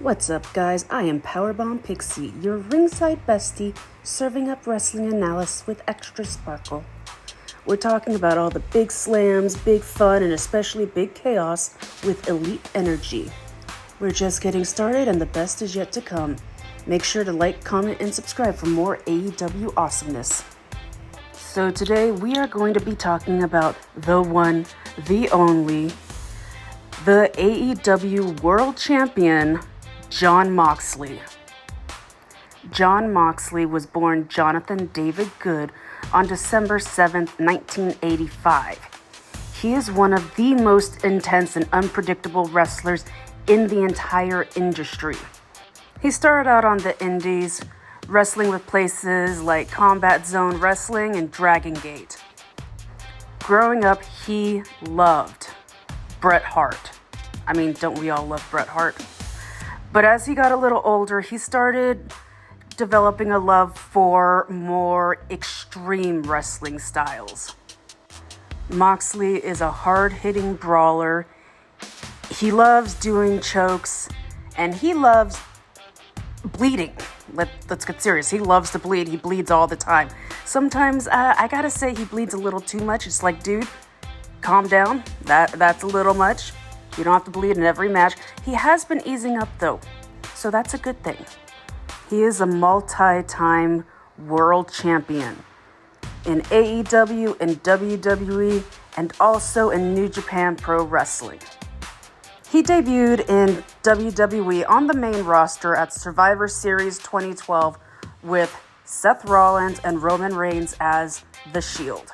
What's up, guys? I am Powerbomb Pixie, your ringside bestie, serving up wrestling analysis with extra sparkle. We're talking about all the big slams, big fun, and especially big chaos with elite energy. We're just getting started, and the best is yet to come. Make sure to like, comment, and subscribe for more AEW awesomeness. So today we are going to be talking about the one, the only, the AEW World Champion, Jon Moxley. Jon Moxley was born Jonathan David Good on December 7th, 1985. He is one of the most intense and unpredictable wrestlers in the entire industry. He started out on the indies, wrestling with places like Combat Zone Wrestling and Dragon Gate. Growing up, he loved Bret Hart. I mean, don't we all love Bret Hart? But as he got a little older, he started developing a love for more extreme wrestling styles. Moxley is a hard-hitting brawler. He loves doing chokes, and he loves bleeding. Let's get serious. He loves to bleed. He bleeds all the time. Sometimes, I gotta say, he bleeds a little too much. It's like, dude, calm down. That's a little much. You don't have to bleed in every match. He has been easing up, though, so that's a good thing. He is a multi-time world champion in AEW and WWE and also in New Japan Pro Wrestling. He debuted in WWE on the main roster at Survivor Series 2012 with Seth Rollins and Roman Reigns as The Shield.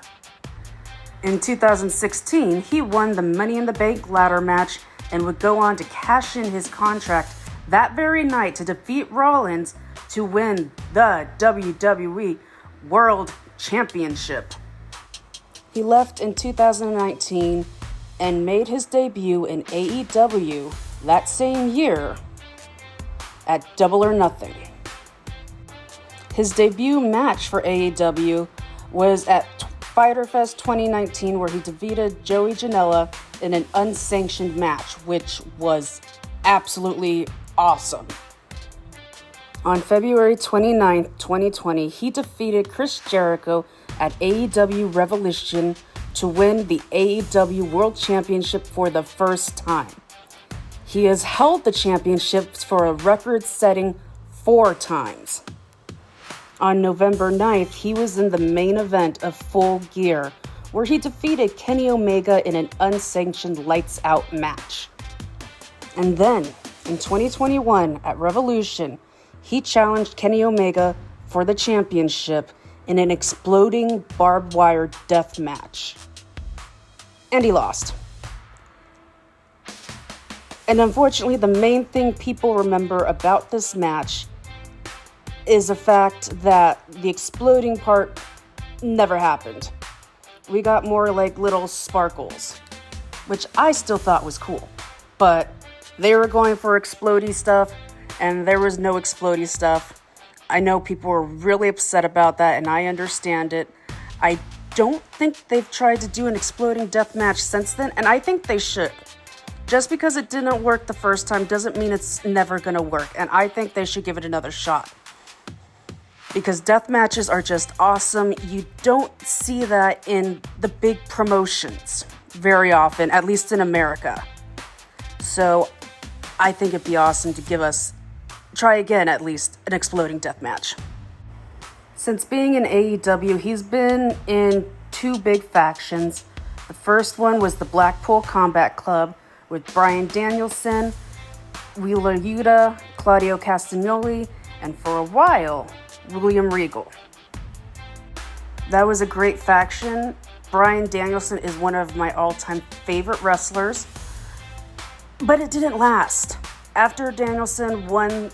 In 2016, he won the Money in the Bank ladder match and would go on to cash in his contract that very night to defeat Rollins to win the WWE World Championship. He left in 2019 and made his debut in AEW that same year at Double or Nothing. His debut match for AEW was at Fyter Fest 2019, where he defeated Joey Janela in an unsanctioned match, which was absolutely awesome. On February 29th, 2020, he defeated Chris Jericho at AEW Revolution to win the AEW World Championship for the first time. He has held the championships for a record-setting 4 times. On November 9th, he was in the main event of Full Gear, where he defeated Kenny Omega in an unsanctioned lights-out match. And then, in 2021, at Revolution, he challenged Kenny Omega for the championship in an exploding barbed wire death match. And he lost. And unfortunately, the main thing people remember about this match is the fact that the exploding part never happened. We got more like little sparkles, which I still thought was cool. But they were going for explodey stuff, and there was no explodey stuff. I know people were really upset about that, and I understand it. I don't think they've tried to do an exploding death match since then, and I think they should. Just because it didn't work the first time doesn't mean it's never gonna work, and I think they should give it another shot. Because death matches are just awesome. You don't see that in the big promotions very often, at least in America. So I think it'd be awesome to try again at least, an exploding death match. Since being in AEW, he's been in 2 big factions. The first one was the Blackpool Combat Club with Bryan Danielson, Wheeler Yuta, Claudio Castagnoli, and for a while, William Regal. That was a great faction. Bryan Danielson is one of my all-time favorite wrestlers, but it didn't last. After Danielson won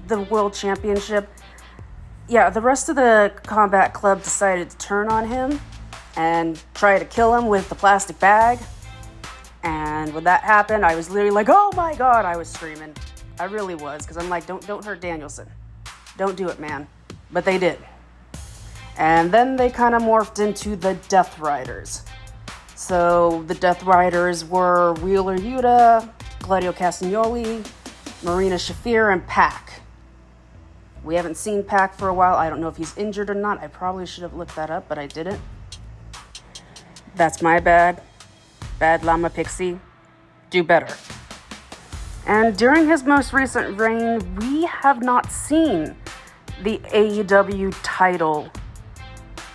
the World Championship, the rest of the Combat Club decided to turn on him and try to kill him with the plastic bag. And when that happened, I was literally like, oh my God, I was screaming. I really was, because I'm like, don't hurt Danielson. Don't do it, man. But they did. And then they kind of morphed into the Death Riders. So the Death Riders were Wheeler Yuta, Claudio Castagnoli, Marina Shafir, and Pac. We haven't seen Pac for a while. I don't know if he's injured or not. I probably should have looked that up, but I didn't. That's my bad. Bad Llama Pixie. Do better. And during his most recent reign, we have not seen the AEW title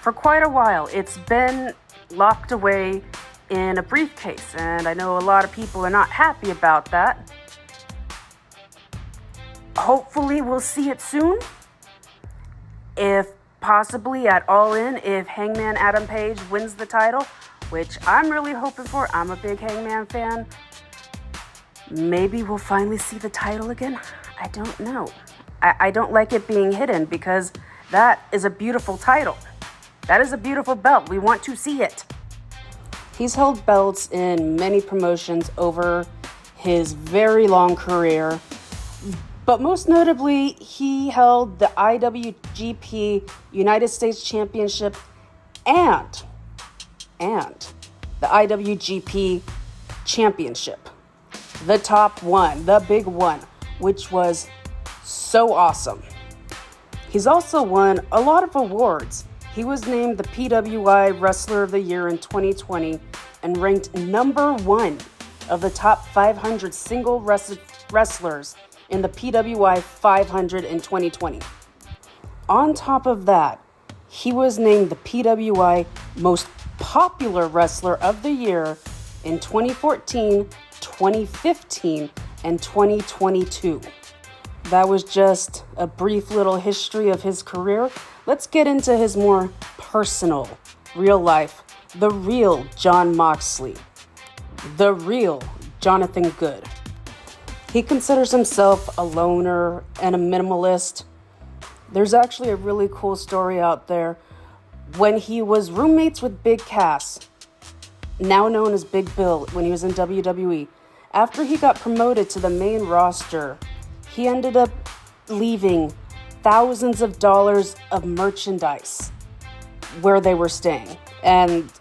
for quite a while. It's been locked away in a briefcase, and I know a lot of people are not happy about that. Hopefully we'll see it soon. If possibly at All In, if Hangman Adam Page wins the title, which I'm really hoping for. I'm a big Hangman fan. Maybe we'll finally see the title again. I don't know. I don't like it being hidden because that is a beautiful title. That is a beautiful belt. We want to see it. He's held belts in many promotions over his very long career. But most notably, he held the IWGP United States Championship and the IWGP Championship. The top one, the big one, which was so awesome. He's also won a lot of awards. He was named the PWI Wrestler of the Year in 2020 and ranked number 1 of the top 500 single wrestlers in the PWI 500 in 2020. On top of that, he was named the PWI Most Popular Wrestler of the Year in 2014, 2015, and 2022. That was just a brief little history of his career. Let's get into his more personal, real life, the real Jon Moxley, the real Jonathan Good. He considers himself a loner and a minimalist. There's actually a really cool story out there. When he was roommates with Big Cass, now known as Big Bill, when he was in WWE, after he got promoted to the main roster, he ended up leaving thousands of dollars of merchandise where they were staying. And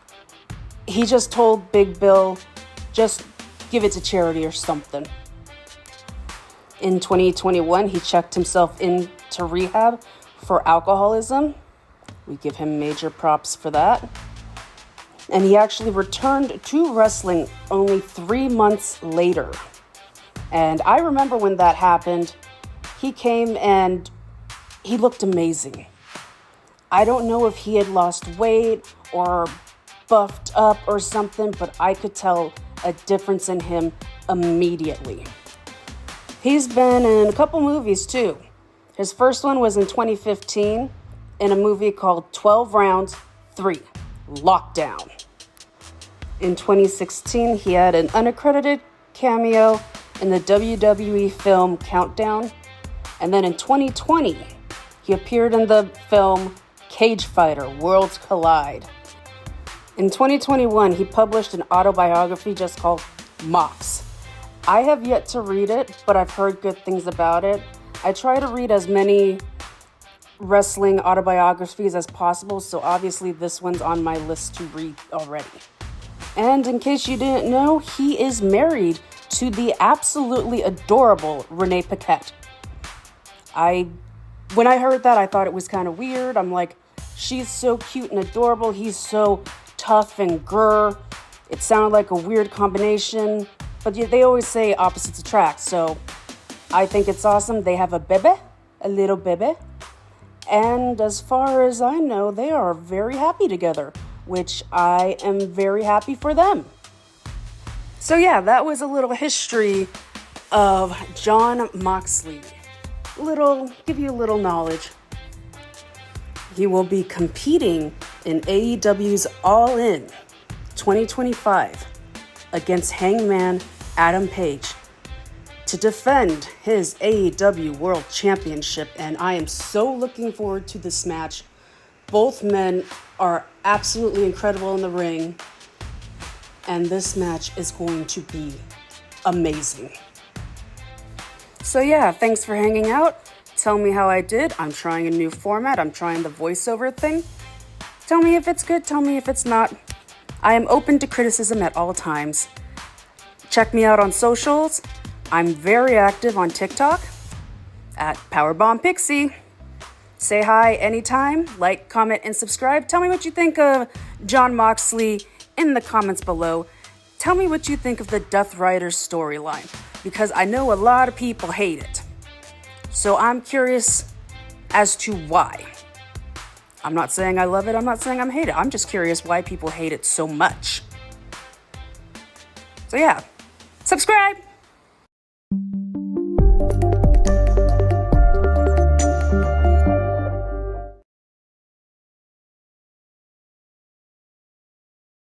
he just told Big Bill, just give it to charity or something. In 2021, he checked himself into rehab for alcoholism. We give him major props for that. And he actually returned to wrestling only 3 months later. And I remember when that happened, he came and he looked amazing. I don't know if he had lost weight or buffed up or something, but I could tell a difference in him immediately. He's been in a couple movies too. His first one was in 2015 in a movie called 12 Rounds 3, Lockdown. In 2016, he had an unaccredited cameo in the WWE film Countdown. And then in 2020, he appeared in the film Cage Fighter, Worlds Collide. In 2021, he published an autobiography just called Mox. I have yet to read it, but I've heard good things about it. I try to read as many wrestling autobiographies as possible, so obviously this one's on my list to read already. And in case you didn't know, he is married to the absolutely adorable Renee Paquette. When I heard that, I thought it was kind of weird. I'm like, she's so cute and adorable. He's so tough and grr. It sounded like a weird combination. But they always say opposites attract, so I think it's awesome. They have a little bebe. And as far as I know, they are very happy together, which I am very happy for them. So yeah, that was a little history of Jon Moxley. Give you a little knowledge. He will be competing in AEW's All In 2025 against Hangman Adam Page to defend his AEW World Championship, and I am so looking forward to this match. Both men are absolutely incredible in the ring, and this match is going to be amazing. So yeah, thanks for hanging out. Tell me how I did. I'm trying a new format. I'm trying the voiceover thing. Tell me if it's good. Tell me if it's not. I am open to criticism at all times. Check me out on socials. I'm very active on TikTok at PowerbombPixie. Say hi anytime, like, comment, and subscribe. Tell me what you think of Jon Moxley in the comments below. Tell me what you think of the Death Riders storyline, because I know a lot of people hate it. So I'm curious as to why. I'm not saying I love it, I'm not saying I'm hate it. I'm just curious why people hate it so much. So yeah, subscribe!